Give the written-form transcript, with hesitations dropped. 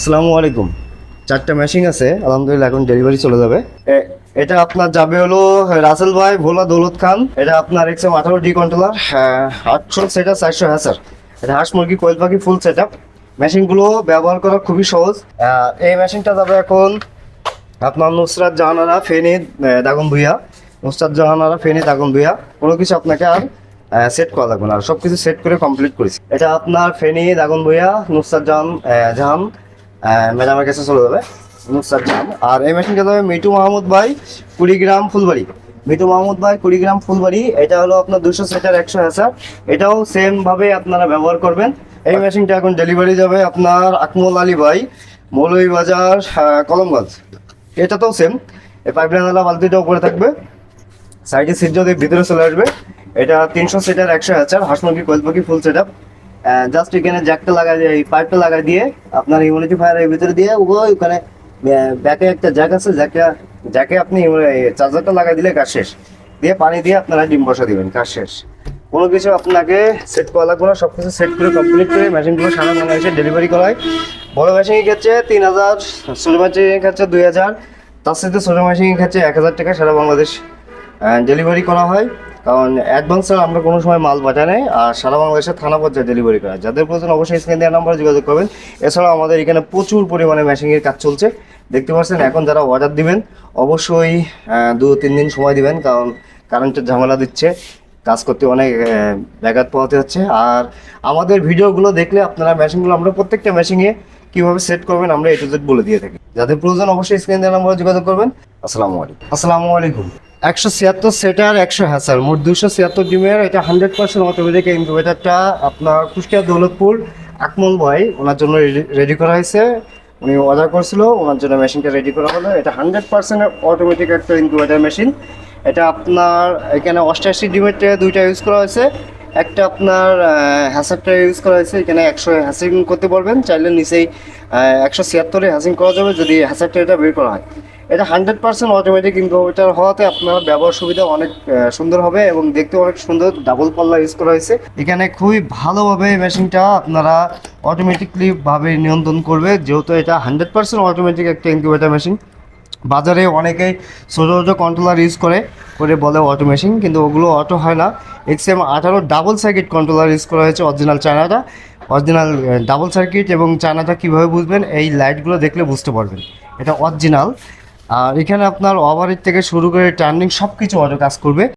আসসালামু আলাইকুম। চারটা মেশিন আছে, আলহামদুলিল্লাহ এখন ডেলিভারি চলে যাবে। এটা আপনার যাবে হলো রাসেল ভাই ভোলা দৌলত খান। এটা আপনার এক্সএম 18 ডি কন্ট্রোলার, 800 সেটা 400 হ্যাসার। এটা হাঁস মুরগি কোয়েল পাখি ফুল সেট আপ। মেশিনগুলো ব্যবহার করা খুবই সহজ। এই মেশিনটা যাবে এখন আপনার নুসরাত জাহানারা ফেনী দাগন ভুইয়া। নুসরাত জাহানারা ফেনী দাগন ভুইয়া। কোনো কিছু আপনাকে আর সেট করা লাগবে না, আর সব কিছু সেট করে কমপ্লিট করেছি। এটা আপনার ফেনী দাগন ভুইয়া নুসরাত জাহান ম্যাডামের কাছে চলে যাবে নুসরাত জাহান। আর এই মেশিনটা যাবে মিটু মাহমুদ ভাই কুড়িগ্রাম ফুলবাড়ি। মিটু মাহমুদ ভাই কুড়িগ্রাম ফুলবাড়ি। এটা হলো আপনার 200 সেটার 100 হ্যাসার। এটাও সেম ভাবে আপনারা ব্যবহার করবেন। এই মেশিনটা এখন ডেলিভারি যাবে আপনার আকমল আলী ভাই মৌলভীবাজার কলমগঞ্জ। এটাতেও সেম, এই পাইপলাইনওয়ালা বালতিটা উপরে থাকবে, সাইডে সিট যদি ভিতরে চলে আসবে। এটা 300 সিটার 100 হ্যাচার হাঁস মুরগি কোয়েল পাখি ফুল সেট আপ। জাস্ট এখানে জ্যাকটা লাগাই দিয়ে এই পাইপটা লাগাই দিয়ে আপনার ইমিউনিটি ফায়ারের ভিতরে দিয়ে ওখানে ব্যাকে একটা জ্যাক আছে, জ্যাকে আপনি চার্জারটা লাগাই দিলে কাজ শেষ। দিয়ে পানি দিয়ে আপনারা ডিম বসা দিবেন, কাজ শেষ। কোনো কিছু আপনাকে সেট করা লাগবে না, সব কিছু সেট করে কমপ্লিট করে মেশিনগুলো সারা বাংলাদেশে ডেলিভারি করায়। বড় মেশিনের ক্ষেত্রে 3000, ছোটো মেশিনের ক্ষেত্রে 2000, তার সাথে ছোটো মেশিনের ক্ষেত্রে 1000 টাকা সারা বাংলাদেশ ডেলিভারি করা হয়। কারণ অ্যাডভান্স ছাড়া আমরা কোনো সময় মাল পাঠাই নাই, আর সারা বাংলাদেশে থানা পর্যায়ে ডেলিভারি করা। যাদের প্রয়োজন অবশ্যই স্ক্রিন দেওয়ার নাম্বারে যোগাযোগ করবেন। এছাড়াও আমাদের এখানে প্রচুর পরিমাণে মেশিনের কাজ চলছে, দেখতে পাচ্ছেন। এখন যারা অর্ডার দিবেন অবশ্যই 2-3 দিন সময় দিবেন, কারণ কারেন্টের ঝামেলা দিচ্ছে, কাজ করতে অনেক ব্যাঘাত পোহাতে হচ্ছে। আর আমাদের ভিডিওগুলো দেখলে আপনারা মেশিনগুলো, আমরা প্রত্যেকটা মেশিনে কীভাবে সেট করবেন আমরা A to Z বলে দিয়ে থাকি। যাদের প্রয়োজন অবশ্যই স্ক্রিন দেওয়ার নাম্বারে যোগাযোগ করবেন। আসসালামু আলাইকুম। 176 সেটার 100 হ্যাসার, মোট 276 ডিমের। এটা 100% অটোমেটিক ইনকিউবেটরটা আপনার কুষ্টিয়া দৌলতপুর আকমল ভাই ওনার জন্য রেডি করা হয়েছে। উনি অর্ডার করছিল, ওনার জন্য মেশিনটা রেডি করা হলো। এটা 100% অটোমেটিক একটা ইনকিউবেটর মেশিন। এটা আপনার এখানে 88 ডিমের দুইটা ইউজ করা হয়েছে, একটা আপনার হ্যাসারটা ইউজ করা হয়েছে। এখানে 100 হ্যাসিং করতে পারবেন, চাইলে নিচেই 176 হ্যাসিং করা যাবে যদি হ্যাসারটা এটা বের করা হয়। এটা 100% অটোমেটিক ইনকিউবেটর হওয়াতে আপনার ব্যবহার সুবিধা অনেক সুন্দর হবে এবং দেখতে অনেক সুন্দর। ডাবল পাল্লা ইউজ করা হয়েছে এখানে, খুবই ভালোভাবে মেশিনটা আপনারা অটোমেটিকলি ভাবে নিয়ন্ত্রণ করবে, যেহেতু এটা 100% অটোমেটিক একটা ইনকিউবেটর মেশিন। বাজারে অনেকেই ছোটো ছোটো কন্ট্রোলার ইউজ করে বলে অটো মেশিন, কিন্তু ওগুলো অটো হয় না। XM 18 double circuit controller use করা হয়েছে, অরিজিনাল চায়নাটা, অরিজিনাল ডাবল সার্কিট। এবং চায়নাটা কীভাবে বুঝবেন, এই লাইটগুলো দেখলে বুঝতে পারবেন এটা অরিজিনাল। আর এখানে আপনার ওভারহিট থেকে শুরু করে টার্নিং সব কিছু অটো কাজ করবে।